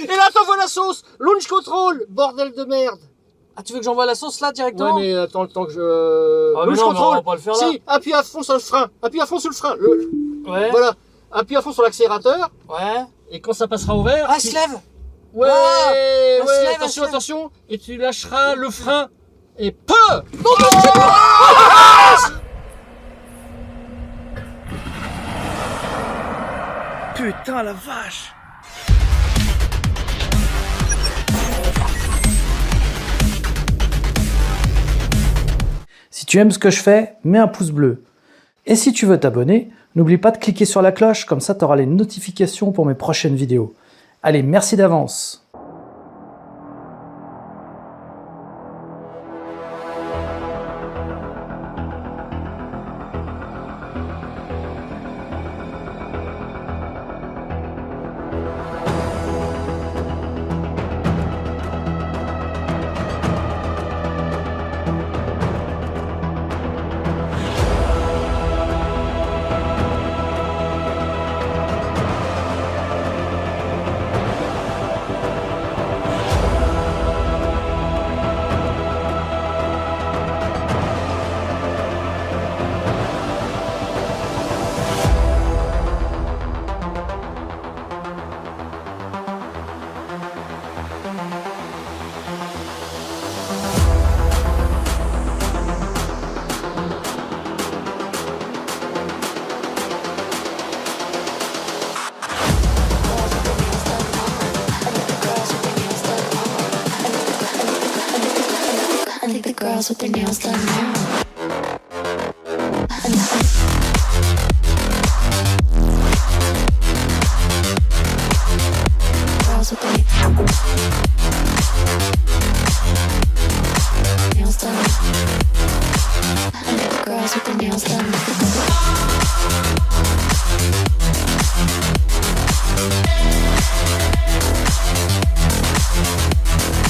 Et là, t'envoies la sauce. Launch control, bordel de merde. Ah, tu veux que j'envoie la sauce là directement? Ouais, mais attends le temps que je... Ah, mais launch non, control. on va pas le faire là. Si, appuie à fond sur le frein. Appuie à fond sur le frein. Ouais. Voilà. Appuie à fond sur l'accélérateur. Ouais. Et quand ça passera au vert... Ah, elle se lève. Ouais, Ah, elle se ouais, lève, attention, elle se lève. attention. Et tu lâcheras le frein. Et peu. Non, Putain, la vache. Si tu aimes ce que je fais, mets un pouce bleu. Et si tu veux t'abonner, n'oublie pas de cliquer sur la cloche, comme ça tu auras les notifications pour mes prochaines vidéos. Allez, merci d'avance. I think the girls with their nails done now. Girls with their nails done. I think the girls with their nails done.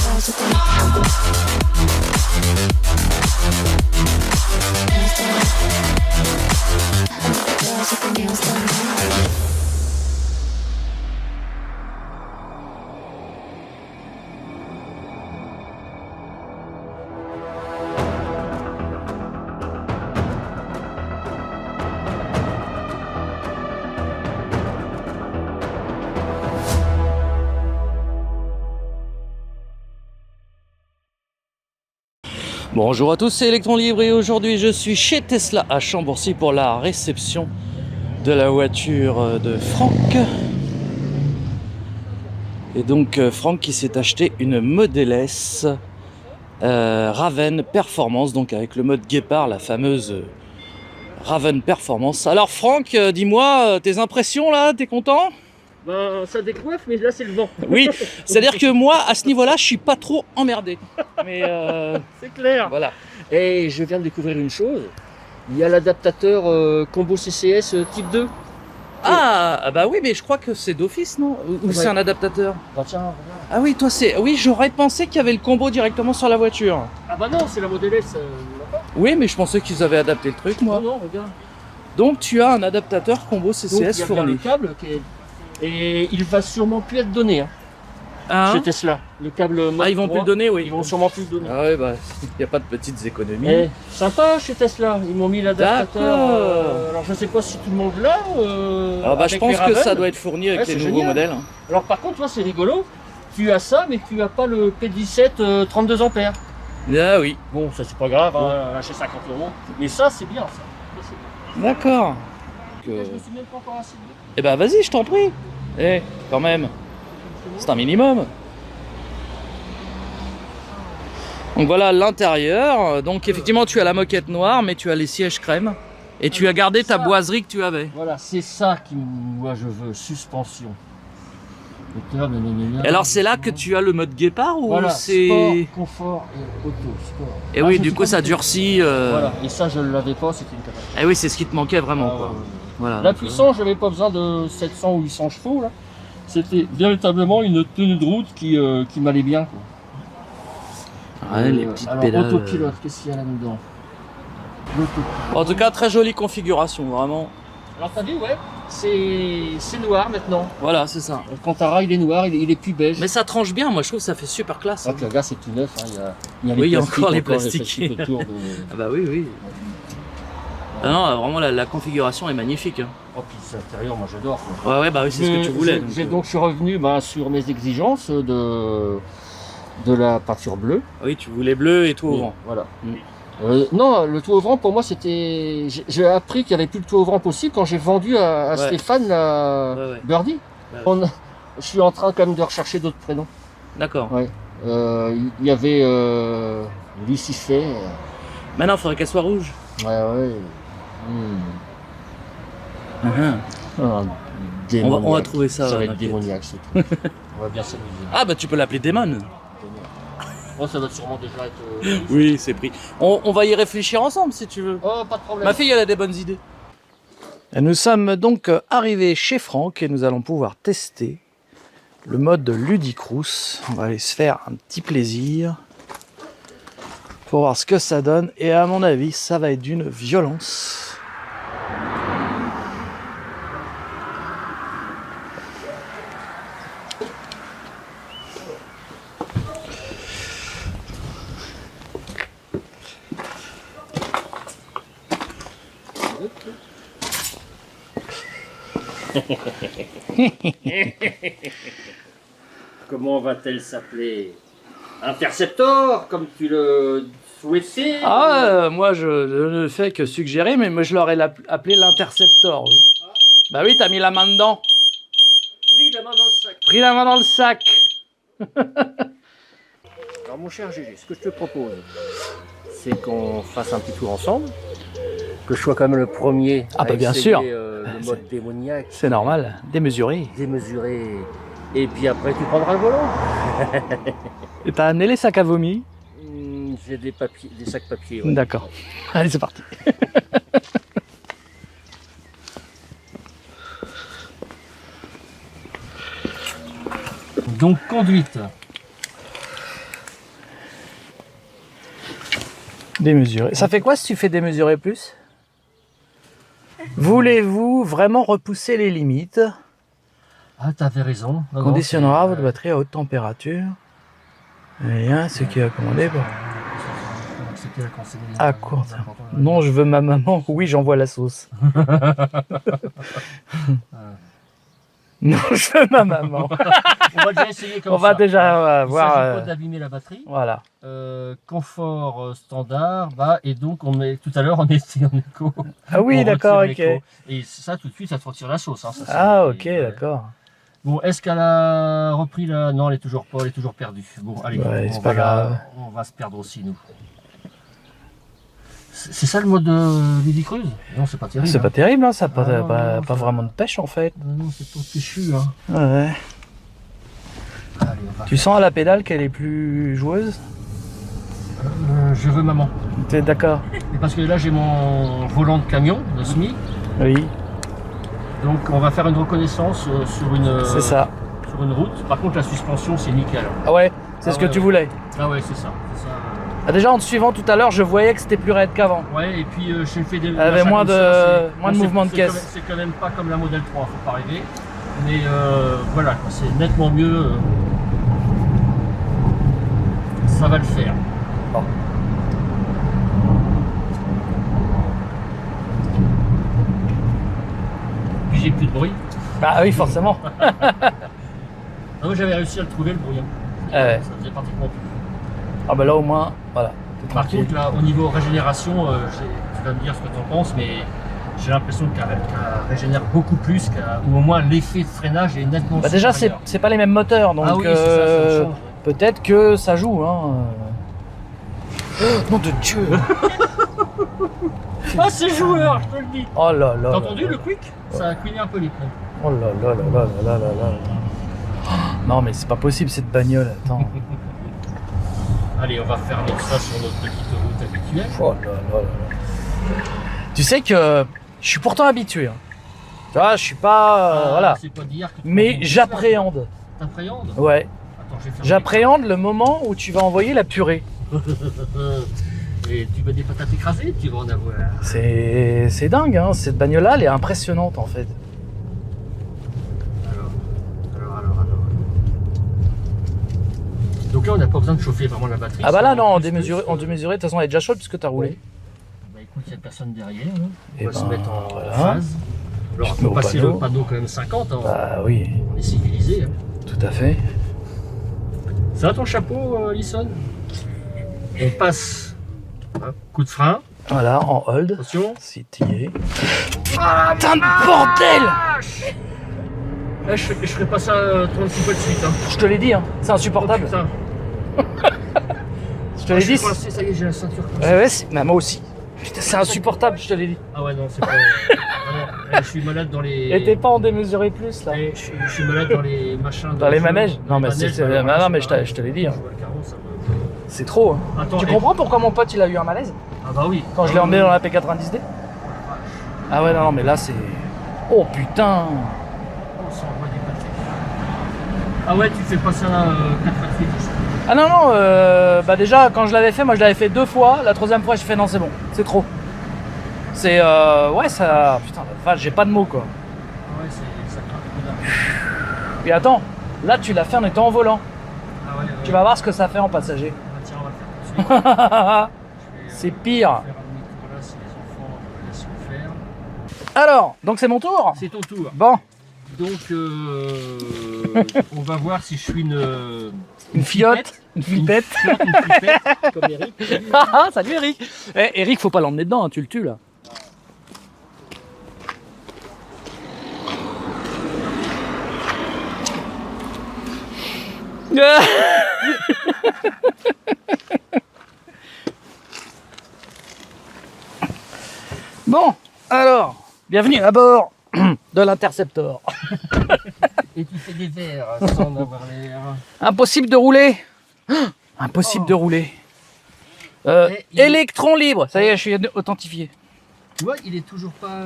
Girls with their nails done. I think the girls with their nails done. Bonjour à tous, c'est Electron Libre et aujourd'hui je suis chez Tesla à Chambourcy pour la réception de la voiture de Franck. Et donc Franck qui s'est acheté une Model S Raven Performance, donc avec le mode guépard, la fameuse Raven Performance. Alors Franck, dis-moi tes impressions là, t'es content? Ben, ça décoiffe, mais là, c'est le vent. Oui, c'est-à-dire que moi, à ce niveau-là, je suis pas trop emmerdé. Mais C'est clair. voilà. Et je viens de découvrir une chose. Il y a l'adaptateur combo CCS type 2. Ah bah oui, mais je crois que c'est d'office, non? Ou Ouais. c'est un adaptateur? Bah tiens, regarde. Ah oui, toi c'est... Oui, j'aurais pensé qu'il y avait le combo directement sur la voiture. Ah bah non, c'est la Model S. Oui, mais je pensais qu'ils avaient adapté le truc, moi. Non, regarde. Donc tu as un adaptateur combo Donc, CCS il y a bien fourni. le câble qui est... Et il va sûrement plus être donné Hein? chez Tesla. Le câble mode Ah, ils vont plus 3, le donner, oui. Ils vont sûrement plus le donner. Ah oui, bah, il n'y a pas de petites économies. Eh, sympa chez Tesla, ils m'ont mis l'adaptateur. D'accord. Alors je sais pas si tout le monde l'a. Alors bah, je avec pense les que Raven. ça doit être fourni avec Ouais, les c'est nouveaux génial. modèles. Alors par contre, toi c'est rigolo. Tu as ça, mais tu as pas le P17 32 ampères. Ah oui, Bon, ça c'est pas grave, hein, lâcher 50 €. Mais ça c'est bien ça. Ça, c'est bien. d'accord. Je me suis même pas encore assis dedans. Eh ben vas-y, je t'en prie. Eh, quand même, c'est un minimum. Donc voilà l'intérieur. Donc effectivement tu as la moquette noire, mais tu as les sièges crème. Et tu as gardé ta Ça. boiserie que tu avais. Voilà, c'est ça qui moi je veux, suspension. Et alors c'est là que tu as le mode guépard ou Voilà, c'est... sport, confort et auto, sport. Et Là, oui, je du suis coup pas ça du tout. durcit. Voilà, et ça je ne l'avais pas, c'était une catastrophe. Et oui, c'est ce qui te manquait vraiment, Ah, quoi. ouais. Voilà. La donc, puissance, j'avais pas besoin de 700 ou 800 chevaux là. C'était véritablement une tenue de route qui m'allait bien quoi. ouais, les petites alors, pédales. autopilote, qu'est-ce qu'il y a là-dedans? L'autopilote. En tout cas, très jolie configuration, vraiment. Alors t'as vu, ouais, c'est noir maintenant. Voilà, c'est ça. Le Cantara, il est noir, il est plus beige. Mais ça tranche bien, moi je trouve que ça fait super classe. Donc, le gars, c'est tout neuf. Hein. Il y a Oui, il y a plastiques, encore les plastiques. autour de... Ah bah oui, oui. Ah non, vraiment la configuration est magnifique. Hein. Oh, puis l'intérieur, moi j'adore. Quoi. Ouais, ouais, bah oui, c'est ce que tu voulais. Donc je suis revenu sur mes exigences de la peinture bleue. Oui, tu voulais bleu et tout au vent. Voilà. Mm. Non, le tout ouvrant pour moi c'était. J'ai appris qu'il n'y avait plus de tout ouvrant possible quand j'ai vendu à Ouais. Stéphane la Ouais. Birdie. Bah oui. Je suis en train quand même de rechercher d'autres prénoms. D'accord. Ouais. Il y avait Lucifer. Maintenant, il faudrait qu'elle soit rouge. Ouais. Ah, On démoniaque. va trouver ça. Ça va être t'inquiète. démoniaque ce truc. On va bien s'amuser. Ah bah tu peux l'appeler Demon. Oh, ça va sûrement déjà être. Oui, c'est pris. On va y réfléchir ensemble si tu veux. Oh, pas de problème. Ma fille, elle a des bonnes idées. Et nous sommes donc arrivés chez Franck et nous allons pouvoir tester le mode Ludicrous. On va aller se faire un petit plaisir pour voir ce que ça donne. Et à mon avis, ça va être d'une violence. Comment va-t-elle s'appeler? Interceptor, comme tu le souhaitais? Moi je ne fais que suggérer, mais moi je l'aurais appelé l'Interceptor, oui. Bah oui, t'as mis la main dedans. Pris la main dans le sac. Pris la main dans le sac. Alors mon cher Gégé, ce que je te propose, c'est qu'on fasse un petit tour ensemble, que je sois quand même le premier Ah bah à bien essayer, sûr. Le mode démoniaque, C'est normal, démesuré. démesuré, et puis après tu prendras le volant. Et t'as amené les sacs à vomi? J'ai des papiers, des sacs papier. Ouais. D'accord. Allez, c'est parti. Donc conduite. Démesuré. Ça fait quoi si tu fais démesuré plus? Voulez-vous vraiment repousser les limites? Ah, t'avais raison. Non, Conditionnera non, votre batterie à haute température. Rien, ce qui est commandé. Bon. C'était la consigne. À court terme. Non, je veux ma maman. Oui, j'envoie la sauce. Non, je veux ma maman. On va déjà essayer comme On ça. va déjà Il voir. s'agit pas d'abîmer la batterie. Voilà. Confort standard, bas, et donc tout à l'heure on était en éco. Ah oui, On d'accord, retire ok. l'écho. Et ça tout de suite ça te retire la sauce. Hein, ça, c'est- Ah, ok, ouais. d'accord. Bon, est-ce qu'elle a repris la... Non, elle est toujours pas, elle est toujours perdue. Bon, allez, Ouais, on c'est va pas grave. on va se perdre aussi nous. C'est ça le mode Ludicruz? Non, c'est pas terrible. C'est hein. pas terrible, hein, ça n'a pas, Ah, non, pas- non, pas ça- vraiment de pêche en fait. Non, c'est pas péchu. Hein. Ouais. Allez, on va. Tu sens à la pédale qu'elle est plus joueuse? Je veux maman. T'es d'accord? Et parce que là j'ai mon volant de camion, de SMI. Oui, Donc on va faire une reconnaissance sur une. c'est ça. Sur une route. Par contre la suspension c'est nickel. Ah ouais, c'est Ah ce que ouais, tu ouais. voulais. Ah ouais c'est ça. Ah, déjà en te suivant tout à l'heure, je voyais que c'était plus raide qu'avant. Ouais et puis j'ai fait des. Elle avait machins moins comme de- ça, moins de c'est- mouvement de c'est caisse. quand même- C'est quand même pas comme la modèle 3, faut pas rêver. Mais voilà, quoi, c'est nettement mieux. Ça va le faire. Bon. Puis j'ai plus de bruit. Bah oui, forcément. Ah, moi j'avais réussi à le trouver le bruit. Hein. Ah ouais. Ça faisait pratiquement plus. Ah bah là au moins, voilà. t'es Par tranquille. contre, là, au niveau régénération, tu vas me dire ce que tu en penses, mais j'ai l'impression qu'elle régénère beaucoup plus, ou au moins l'effet de freinage est nettement Bah déjà supérieur. c'est pas les mêmes moteurs, donc Ah oui, c'est ça change. peut-être que ça joue. Hein. Nom de Dieu. Ah, c'est joueur, je te le dis. Oh là là. T'as là entendu là. le quick? Ça a cuiné un peu les pneus. Oh là là là là là là là là. Non mais c'est pas possible cette bagnole, attends. Allez, on va faire ça sur notre petite route habituelle. Oh là là là là. Tu sais que je suis pourtant habitué. Hein. Tu vois, je suis pas... Ah, voilà. C'est pas dire que tu Mais prends j'appréhende. T'appréhendes? Ouais. Attends, je vais faire J'appréhende le moment où tu vas envoyer la purée. Et tu veux des patates écrasées? Tu vas en avoir. C'est dingue, hein. Cette bagnole-là, elle est impressionnante en fait. Donc là, on n'a pas besoin de chauffer vraiment la batterie. Ah bah ça là va non, en plus, démesuré, de toute façon elle est déjà chaude puisque t'as roulé. Bah écoute, il n'y a personne derrière. Hein. Et On va se mettre en voilà. phase. Alors, Tu te il mets faut au passer panneau. le panneau quand même 50. Hein. Bah oui, On est civilisé. Hein. tout à fait. Ça va ton chapeau, Lisson? On passe. Hein, coup de frein. Voilà, en hold. Attention. Si t'y es. Ah, putain de bordel! Là, je ferai pas ça 36 fois de suite. Hein. Je te l'ai dit, hein, c'est insupportable. Oh, putain. Je te l'ai dit. Coincé, ça y est, j'ai la ceinture. Ouais, bah, moi aussi. Putain, c'est insupportable, je te l'ai dit. Ah ouais, non, c'est pas. Ah non, je suis malade dans les. Et t'es pas en démesuré plus là? Je suis malade dans les machins. Dans les jeu. manèges? Dans Non, les mais manèges, c'est. voilà, Non, mais c'est pareil. je te l'ai dit. Hein. Je vois le carreau, ça me- C'est trop. Hein. Attends, Tu et- comprends pourquoi mon pote il a eu un malaise Ah bah oui. quand je l'ai emmené dans la P90D? Ah ouais, non, mais là c'est. Oh putain! On s'envoie du papier. Ah ouais, tu fais pas ça 4 fois de suite. Ah non, non, bah déjà quand je l'avais fait, moi je l'avais fait 2 fois. La 3e fois, j'ai fait non, c'est bon, c'est trop. C'est. Ouais, ça. Putain, la vache, j'ai pas de mots quoi. Ah ouais, ça craque peu. Puis attends, là tu l'as fait en étant en volant. Ah ouais, ouais. Tu vas voir ce que ça fait en passager. Ah, tiens, on va le faire tout de suite. Je vais, C'est pire. faire un demi-tour là si les enfants laissent le faire. Alors, donc c'est mon tour. C'est ton tour. Bon, Donc, on va voir si je suis une fiotte, une flippette. Une flippette, comme Eric. Ah, salut Eric. Eh, Eric, faut pas l'emmener dedans, hein, tu le tues là. Bon, alors, bienvenue à bord de l'Interceptor. Et tu fais des verres sans en avoir l'air. Impossible de rouler. Impossible de rouler. Et il- Électron libre. Ça y est, je suis authentifié. Tu vois, il est toujours pas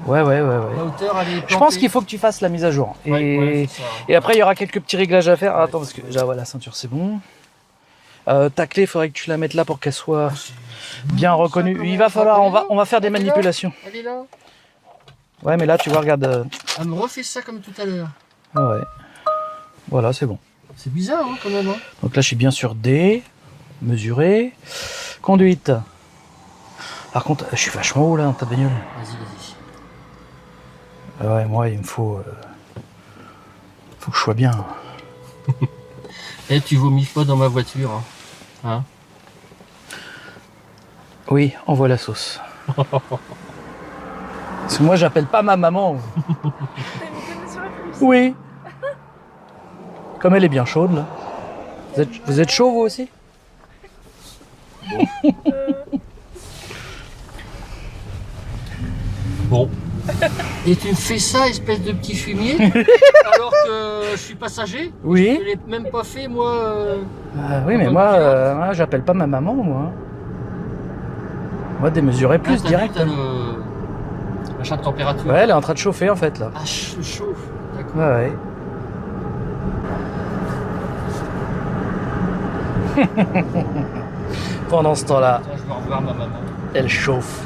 Ouais. la hauteur, elle est Je plantée. pense qu'il faut que tu fasses la mise à jour. Et, Ouais, c'est ça. et après, il y aura quelques petits réglages à faire. Ah, attends, parce que déjà, voilà, la ceinture, c'est bon. Ta clé, il faudrait que tu la mettes là pour qu'elle soit bien reconnue. Il va falloir, on va faire des manipulations. Elle est là. Ouais, mais là, tu vois, regarde. Elle me refait ça comme tout à l'heure. Ah ouais. Voilà, c'est bon. C'est bizarre, hein, quand même. Hein. Donc là, je suis bien sur D. Mesurer. Conduite. Par contre, je suis vachement haut là dans ta bagnole. Vas-y, vas-y. Ah ouais, moi, il me faut. Faut que je sois bien. Eh, tu vomis pas dans ma voiture. Hein. Hein. Oui, envoie la sauce. Parce que moi, j'appelle pas ma maman. Oui. Comme elle est bien chaude là. Vous êtes chaud vous aussi? Bon. Et tu me fais ça, espèce de petit fumier, alors que je suis passager? Oui. Je l'ai même pas fait, moi. Oui, mais moi, j'appelle pas ma maman, moi. Moi, démesurer plus Ah, t'as direct. vu, t'as le machin de température. Ouais, elle est en train de chauffer en fait là. Ah, je chauffe. D'accord. Ouais. Pendant ce temps-là, Attends, je vais revoir ma maman. elle chauffe.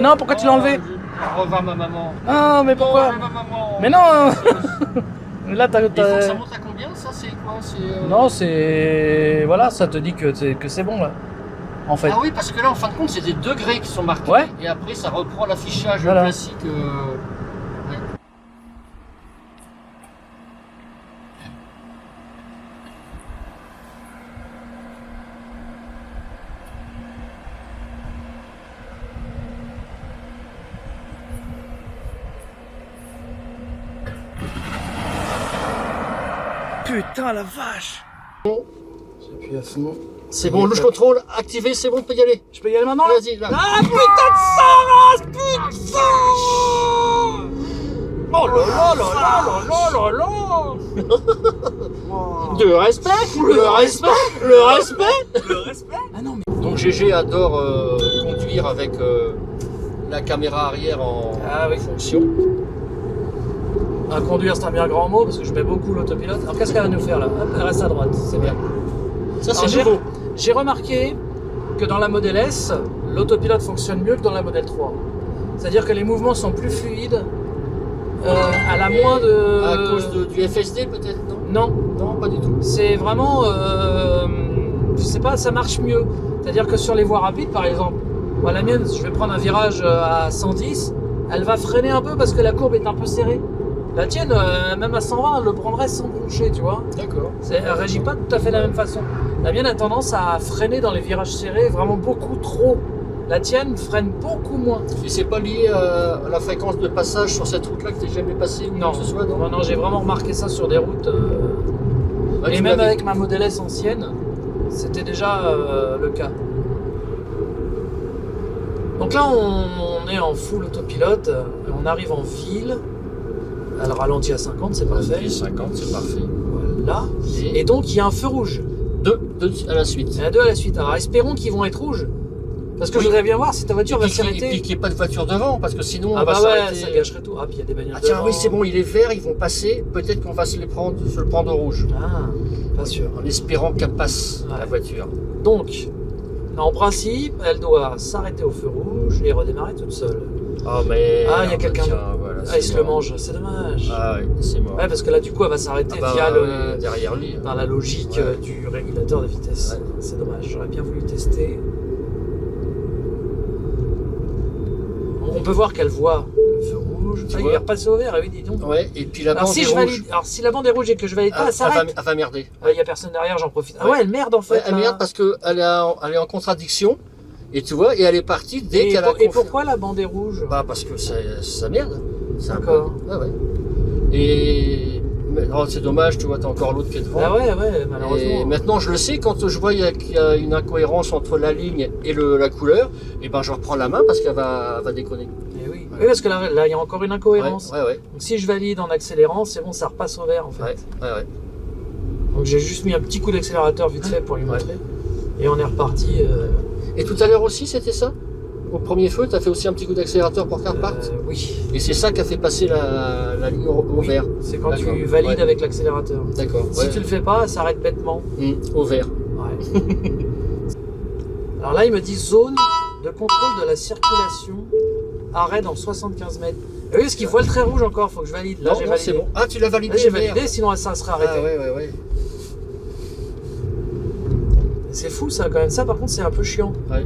Non, pourquoi tu l'as enlevé? Je vais revoir ma maman. Ah, mais pourquoi? Non, ma maman. Mais non. Là, Il faut que ça monte à combien, ça? C'est quoi? Non, c'est... Voilà, ça te dit que c'est bon, là. En fait. Ah oui, parce que là, en fin de compte, c'est des degrés qui sont marqués. Ouais. Et après, ça reprend l'affichage Voilà. classique. Ouais. Putain, la vache. J'appuie à fond. C'est bon, le contrôle activé, c'est bon, on peut y aller. Je peux y aller maintenant, là? Vas-y, là. Ah, putain de sang, putain. Oh là là là là là là là. De respect, le respect, le respect. Le respect. Ah non, mais... Donc GG adore conduire avec la caméra arrière en Ah oui. fonction. À conduire, c'est un bien grand mot, parce que je mets beaucoup l'autopilote. Alors, qu'est-ce qu'elle va nous faire, là? Hop, elle reste à droite, c'est bien. Ça, Alors, c'est nouveau. J'ai remarqué que dans la Model S, l'autopilote fonctionne mieux que dans la Model 3. C'est-à-dire que les mouvements sont plus fluides elle a moins de... À cause du FSD peut-être, non? Non, Non, pas du tout. c'est vraiment... je sais pas, ça marche mieux. C'est-à-dire que sur les voies rapides, par exemple, moi, la mienne, je vais prendre un virage à 110, elle va freiner un peu parce que la courbe est un peu serrée. La tienne, même à 120, elle le prendrait sans broncher, tu vois. D'accord. Elle régit pas tout à fait de la même façon. La mienne a tendance à freiner dans les virages serrés, vraiment beaucoup trop. La tienne freine beaucoup moins. Et c'est pas lié à la fréquence de passage sur cette route-là que t'es jamais passé ou Non, quoi que ce soit, non? non, j'ai vraiment remarqué ça sur des routes. Ah, Et tu même l'avais. avec ma Model S ancienne, c'était déjà le cas. Donc là, on est en full autopilote, on arrive en ville, elle ralentit à 50, c'est parfait. 50, c'est parfait. Voilà. Et donc, il y a un feu rouge. Deux à la suite. Il y en a deux à la suite. Alors, espérons qu'ils vont être rouges. Parce que Oui. je voudrais bien voir si ta voiture va Et puis s'arrêter. qu'il n'y ait pas de voiture devant, parce que sinon Ah on va bah ouais, s'arrêter. ça gâcherait tout. Ah, puis il y a des bagnoles Ah tiens, devant. oui, c'est bon, il est vert, ils vont passer. Peut-être qu'on va se le prendre au rouge. Ah, pas sûr. En espérant qu'elle passe, Ouais. la voiture. Donc, en principe, elle doit s'arrêter au feu rouge et redémarrer toute seule. Ah, mais. Ah, il y a quelqu'un. Voilà, Ah, il se le mange, c'est dommage. Ah, oui, c'est mort. Ouais, parce que là, du coup, elle va s'arrêter Ah bah, via ouais, derrière lui. dans la logique Ouais. du régulateur de vitesse. Ouais. C'est dommage, j'aurais bien voulu tester. On peut voir qu'elle voit le feu rouge. Tu Ah, il vois est repassé au vert, ah oui, dis donc. Ouais, et puis la Alors bande si, est je rouge. valide, alors si la bande est rouge et que je valide pas, elle s'arrête. Elle va merder. Il n'y a personne derrière, j'en profite. Ah Ouais. ouais, elle merde en fait. Ouais, elle là. merde parce qu'elle est en contradiction. Et tu vois, et elle est partie dès Et, qu'elle a et pourquoi la bande est rouge? Bah parce que ça merde. C'est un peu- D'accord. Ouais, ouais. Et mais, oh, c'est dommage, tu vois, t'as encore l'autre qui est devant. Ah ouais, ouais, malheureusement. Et maintenant je le sais, quand je vois qu'il y a une incohérence entre la ligne et la couleur, et ben je reprends la main parce qu'elle va déconner. Eh oui. Oui, parce que là, il y a encore une incohérence. Ouais, ouais, Donc si je valide en accélérant, c'est bon, ça repasse au vert en fait. ouais, ouais, ouais. Donc j'ai juste mis un petit coup d'accélérateur vite fait pour lui montrer. Et on est reparti. Et tout à l'heure aussi, c'était ça? Au premier feu, t'as fait aussi un petit coup d'accélérateur pour qu'elle reparte? Oui. Et c'est ça qui a fait passer la ligne au Oui. vert. C'est quand D'accord. tu valides Ouais. avec l'accélérateur. D'accord. Si ouais. tu le fais pas, elle s'arrête bêtement. Au vert. Ouais. Alors là, il me dit zone de contrôle de la circulation, arrêt dans 75 mètres. Et oui, parce qu'il voit le trait rouge encore, faut que je valide. Là, Non, j'ai non, validé. c'est bon. Ah, tu l'as validé? Là, j'ai vert. validé, sinon ça serait arrêté. Ah, ouais, ouais, ouais. C'est fou ça quand même. Ça, par contre, c'est un peu chiant. Ouais.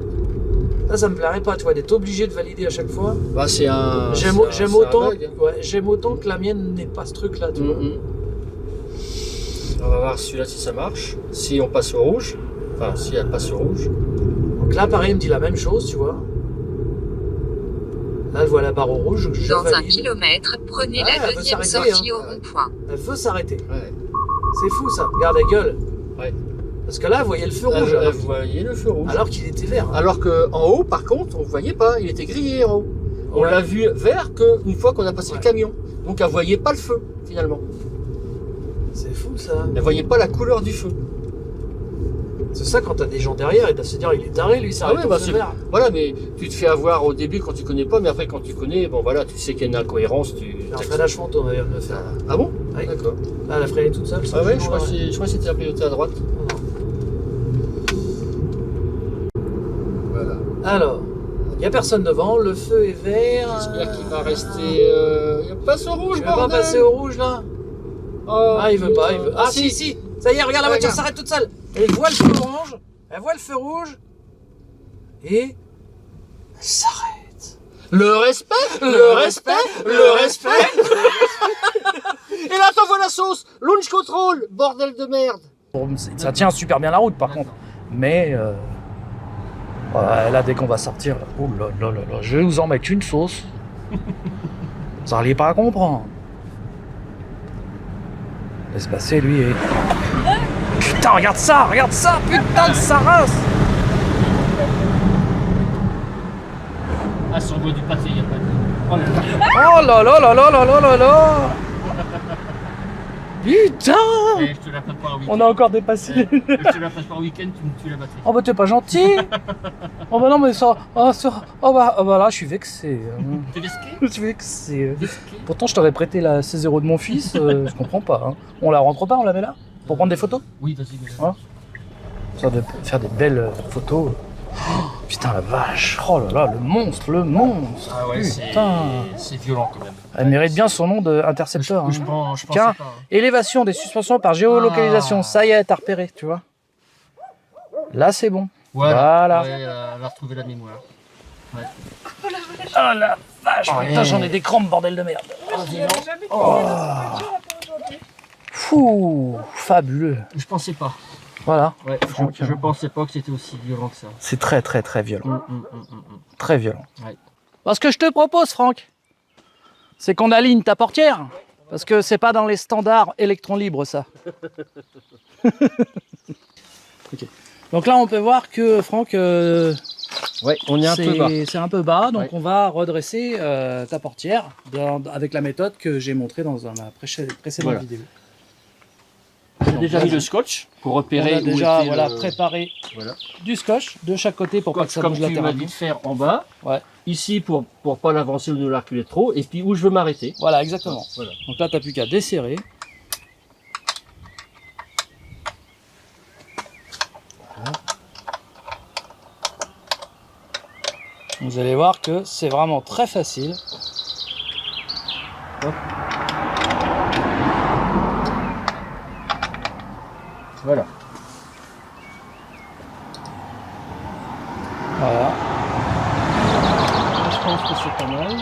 Ça me plairait pas, tu vois, d'être obligé de valider à chaque fois. Bah, c'est un. J'aime c'est un autant, bug, hein. ouais, j'aime autant que la mienne n'ait pas ce truc-là, tu vois. On va voir celui-là si ça marche. Si on passe au rouge. Enfin, si elle passe au rouge. Donc là, pareil, il me dit la même chose, tu vois. Là, elle voit la barre au rouge, je Dans un valide. kilomètre, prenez Ah, elle la veut deuxième s'arrêter, sortie au rond-point. Elle veut s'arrêter. Ouais. C'est fou ça, regarde la gueule. Ouais. Parce que là, vous voyez le feu rouge. Elle voyait le feu rouge. Alors qu'il était vert. hein. Alors qu'en haut, par contre, on ne voyait pas. Il était grillé en haut. On Ouais. l'a vu vert qu'une fois qu'on a passé Ouais. le camion. Donc elle ne voyait pas le feu, finalement. C'est fou ça. Elle ne voyait pas la couleur du feu. C'est ça quand t'as des gens derrière, ils doivent se dire il est taré lui, ça arrête ouais, au bah, feu c'est- vert. Voilà, mais tu te fais avoir au début quand tu connais pas, mais après quand tu connais, bon voilà, tu sais qu'il y a une incohérence. J'ai un freinage fantôme, elle vient de me faire. Ah bon? Oui. D'accord. Là, elle a freiné toute seule. Ah ouais, je crois crois que c'était un piloté à droite. Voilà. Alors, il n'y a personne devant, le feu est vert. J'espère qu'il va rester. Il passe au rouge, Tu veux pas bordel. passer au rouge là? Oh, Ah, il veut pas, putain. il veut. Ah, si, si, ça y est, regarde la voiture Regarde. s'arrête toute seule. Elle voit le feu orange, elle voit le feu rouge, et elle s'arrête. Le respect, le respect, le respect. Et là, t'envoies la sauce. Launch control, bordel de merde. Ça tient super bien la route par contre, mais là dès qu'on va sortir, là, oh là là là là, je vais vous en mettre une sauce. Vous n'arriez pas à comprendre. Laisse passer lui et... Putain, regarde ça, putain de sa race. Ah, sur le bois du pâté, il n'y a pas de. Oh là là. Oh là là là là là là là là. Putain. Je te la prépare au week-end. On a encore dépassé. Je te la prépare au week-end, tu la batterie. Oh bah t'es pas gentil. Oh bah non mais ça... Oh bah là je suis vexé. T'es risqué? Je suis vexé. Pourtant je t'aurais prêté la C0 de mon fils, je comprends pas. Hein. On la rentre pas, on la met là? Pour prendre des photos? Oui, vas-y. Ouais. Ça de faire des belles photos. Putain la vache. Oh là là, le monstre, le monstre. Ah ouais, Putain. c'est violent quand même. Elle mérite bien son nom d'intercepteur. Je pensais Tiens, pas. élévation des suspensions par géolocalisation. Ah. Ça y est, t'as repéré, tu vois. Là, c'est bon. Voilà. Voilà. Ouais, elle a retrouvé la mémoire. Ouais. Oh la vache, Oh, putain, ouais. j'en ai des crampes, bordel de merde. Oh, Fou, fabuleux. je pensais pas. Voilà. Ouais, je pensais pas que c'était aussi violent que ça. C'est très, très, très violent. Hum. Très violent. Ouais. Ce que je te propose, Franck, c'est qu'on aligne ta portière. Parce que c'est pas dans les standards électrons libres, ça. Ok. Donc là, on peut voir que, Franck, Ouais, on est un peu bas. c'est un peu bas. Donc Ouais. on va redresser ta portière avec la méthode que j'ai montrée dans ma précédente Voilà. vidéo. J'ai déjà mis le scotch pour On repérer a où déjà était le... préparé Voilà. du scotch de chaque côté pour pas que ça Comme bouge tu m'as dit latéralement. de faire en bas. Ouais. Ici pour pas l'avancer ou ne la reculer trop. Et puis où je veux m'arrêter. Voilà, exactement. Voilà. Donc là, tu n'as plus qu'à desserrer. Vous allez voir que c'est vraiment très facile. Hop. Voilà. Voilà. Je pense que c'est pas mal.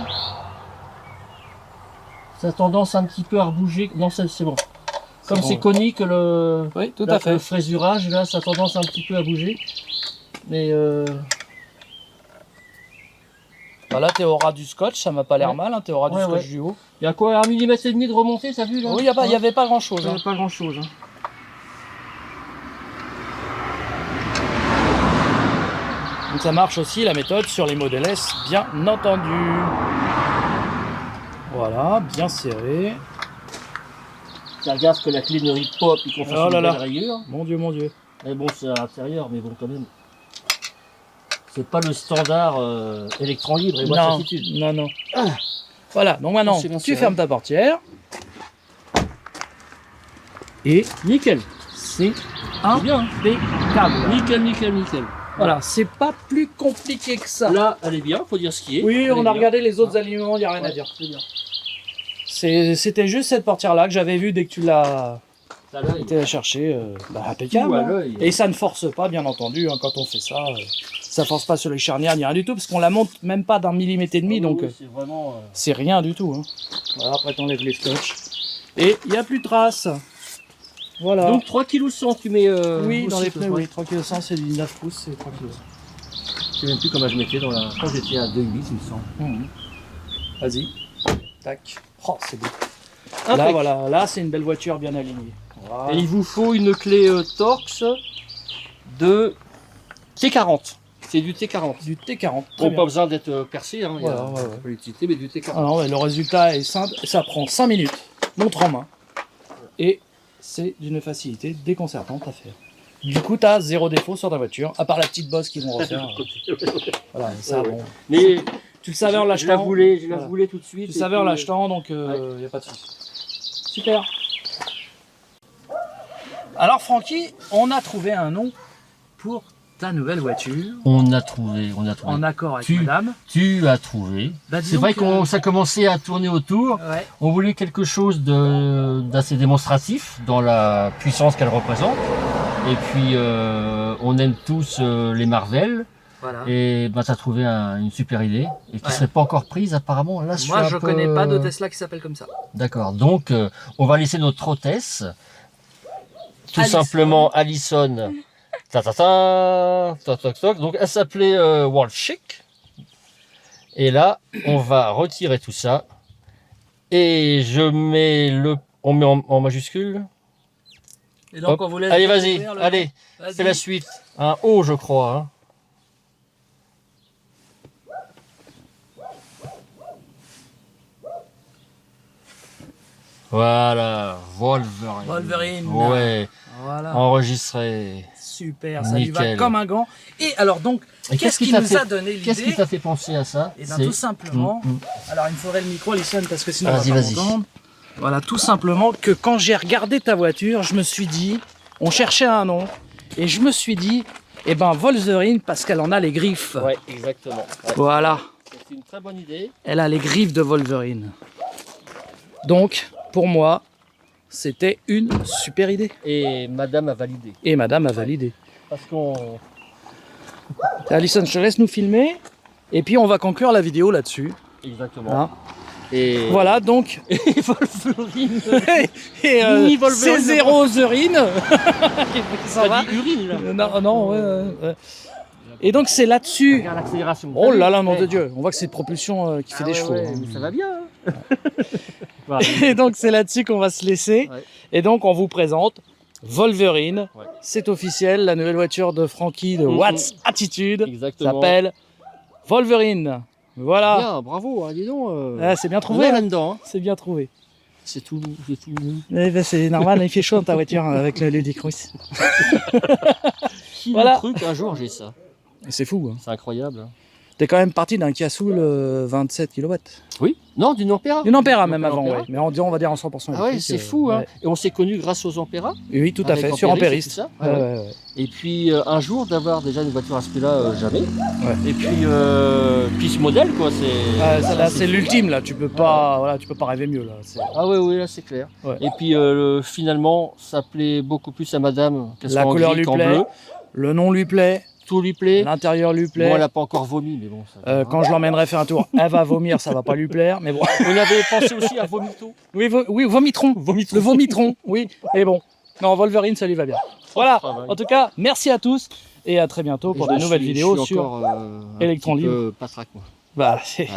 Ça a tendance un petit peu à rebouger. Non, c'est bon. Comme bon. c'est conique, le Oui, tout là, à fait. le frésurage, là, ça a tendance un petit peu à bouger. Mais Là, tu es au ras du scotch, ça m'a pas l'air Ouais. mal. Tu es au ras du Ouais, scotch ouais. du haut. il y a quoi, 1,5 mm de remontée, t'as vu là? Oui, il n'y avait pas grand chose. Pas grand chose. Donc ça marche aussi la méthode sur les Model S, bien entendu. Voilà, bien serré. Faire gaffe que la clé ne ride pas puis qu'on fasse Oh une là belle là. rayure. Mon Dieu, mon Dieu. Mais bon, c'est à l'intérieur, mais bon, quand même. C'est pas le standard électron libre et boîte Non, certitude. non. Voilà, donc maintenant, C'est bien tu serré. fermes ta portière. Et Nickel. c'est C'est bien. impeccable. Nickel. Voilà, c'est pas plus compliqué que ça. Là, elle est bien, faut dire ce qui est. Oui, Elle on est a bien. regardé les autres aliments, il n'y a rien à Ouais, dire. c'est bien. C'était juste cette portière-là que j'avais vue dès que tu l'as T'as l'œil. été chercher. Impeccable. Tout à hein. l'œil. Et ça ne force pas, bien entendu, hein, quand on fait ça. Ça force pas sur les charnières ni rien du tout, parce qu'on la monte même pas d'un millimètre et demi, Ah donc oui, c'est vraiment. c'est rien du tout. Hein. Voilà, après t'enlèves les scotch. Et il n'y a plus de traces. Voilà. Donc 3 kg 100 tu mets. oui, dans aussi, les pneus, toi. oui. 3 kg 100, c'est du 9 pouces, c'est 3 kg. Je sais même plus comment je mettais dans la. Je crois que j'étais à 2,8 il me semble. Vas-y. Tac. Oh, c'est beau. Impec. Là, voilà. Là, c'est une belle voiture bien alignée. Voilà. Et il vous faut une clé Torx de T40. C'est du T40. Du T40. Bon, Très pas bien. besoin d'être percé, hein. Voilà, il y a ouais. pas l'utilité, mais du T40. Ah non, mais le résultat est simple. Ça prend 5 minutes. Montre en main. Et c'est d'une facilité déconcertante à faire. Du coup, tu as zéro défaut sur ta voiture, à part la petite bosse qu'ils vont refaire. Voilà, ça, Ouais, bon. Mais Tu le savais en je la l'achetant. voulais, Voilà. tout de suite. Tu le et savais en puis, l'achetant, donc il n'y a pas de souci. Super. Alors, Francky, on a trouvé un nom pour ta nouvelle voiture, On a trouvé. en accord avec Tu- madame. Tu as trouvé. Bah, C'est disons vrai que- qu'on ça commençait à tourner autour. Ouais. On voulait quelque chose d'assez démonstratif dans la puissance qu'elle représente. Et puis on aime tous les Marvel. Voilà. Et ben t'as trouvé une super idée et qui Ouais. serait pas encore prise apparemment. Là, Moi, suis je un peu- connais pas de Tesla qui s'appelle comme ça. D'accord. Donc on va laisser notre hôtesse, tout Alison. simplement Alison. Ta ta ta, toc toc toc. Donc elle s'appelait World Chic. Et là, on va retirer tout ça et on met en majuscule. Et donc, Hop. on vous laisse Allez, vas-y, découvrir le allez, nom. Vas-y. c'est la suite. Un O, je crois. Hein. Voilà, Wolverine. Wolverine. Ouais, Voilà. enregistré. Super, ça lui va Nickel. comme un gant. Et alors donc, Et qu'est-ce qui t'a nous fait- a donné Qu'est-ce qui l'idée? t'a fait penser à ça? Et bien C'est- tout simplement, Alors il me faudrait le micro, Alison, parce que sinon on Vas-y, va pas vas-y. m'entendre. Voilà, tout simplement que quand j'ai regardé ta voiture, je me suis dit, on cherchait un nom, et je me suis dit, Et ben Wolverine parce qu'elle en a les griffes. Ouais, exactement. Ouais. Voilà, C'est une très bonne idée. elle a les griffes de Wolverine. Donc, pour moi, c'était une super idée. Et madame a validé. Et madame a validé. Parce qu'on... Alison, je te laisse nous filmer. Et puis on va conclure la vidéo là-dessus. Exactement. Hein. Et... Voilà, donc... Et Wolverine. Et Mini Wolverine. c'est zéro Zerine. Ça va T'as dit urine, là. Non, non, ouais. Et donc c'est là-dessus. Regarde l'accélération. Oh là là, nom Ouais. de Dieu. On voit que c'est de propulsion qui fait des chevaux. hein. Mais ça va bien. Hein. Voilà. Et donc c'est là-dessus qu'on va se laisser. Ouais. Et donc on vous présente Wolverine. Ouais. C'est officiel, la nouvelle voiture de Frankie de Watts Attitude Exactement. s'appelle Wolverine. Voilà. Bien, bravo, hein, dis donc. Ah, c'est bien On trouvé. est hein. là-dedans. Hein. C'est bien trouvé. C'est tout. Eh ben, c'est normal, il fait chaud dans ta voiture avec le Ludicrous. Qui Voilà. le truc un jour j'ai ça. C'est fou. Hein. C'est incroyable. Hein. T'es quand même parti d'un Kia Soul 27 kW. Oui. Non, d'une Ampera. Une Ampera Une même avant, Ampera. ouais. Mais on va dire en 100% Ah ouais, électrique, c'est fou. Hein. ouais. Et on s'est connus grâce aux Ampera. Oui, tout à Avec fait, sur Ampéris et Ampériste. tout ça. Ouais, Ouais, ouais, ouais. Et puis un jour d'avoir déjà une voiture à ce prix-là, jamais. Ouais. Et puis ce modèle quoi, c'est. Ouais, ça, là, c'est c'est fou. l'ultime là, tu peux pas, voilà, tu peux pas rêver mieux là. C'est- Ah ouais, là c'est clair. Ouais. Et puis finalement, ça plaît beaucoup plus à madame qu'elle La soit en couleur gris lui qu'en plaît, bleu. le nom lui plaît, Tout lui plaît. l'intérieur lui plaît. Bon, elle n'a pas encore vomi, mais bon. Ça va, hein. Quand je l'emmènerai faire un tour, elle va vomir, ça va pas lui plaire, mais bon. On avait pensé aussi à Vomito. Oui, oui, vomitron. Le vomitron, oui. Et bon. Non, Wolverine, ça lui va bien. Voilà. Travail. En tout cas, merci à tous et à très bientôt pour de nouvelles vidéos sur. Electron Libre. Patraque, moi. Bah, Ouais.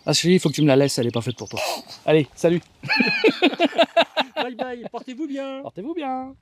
ah, il faut que tu me la laisses, elle est pas faite pour toi. Allez, salut. Bye bye, portez-vous bien. Portez-vous bien.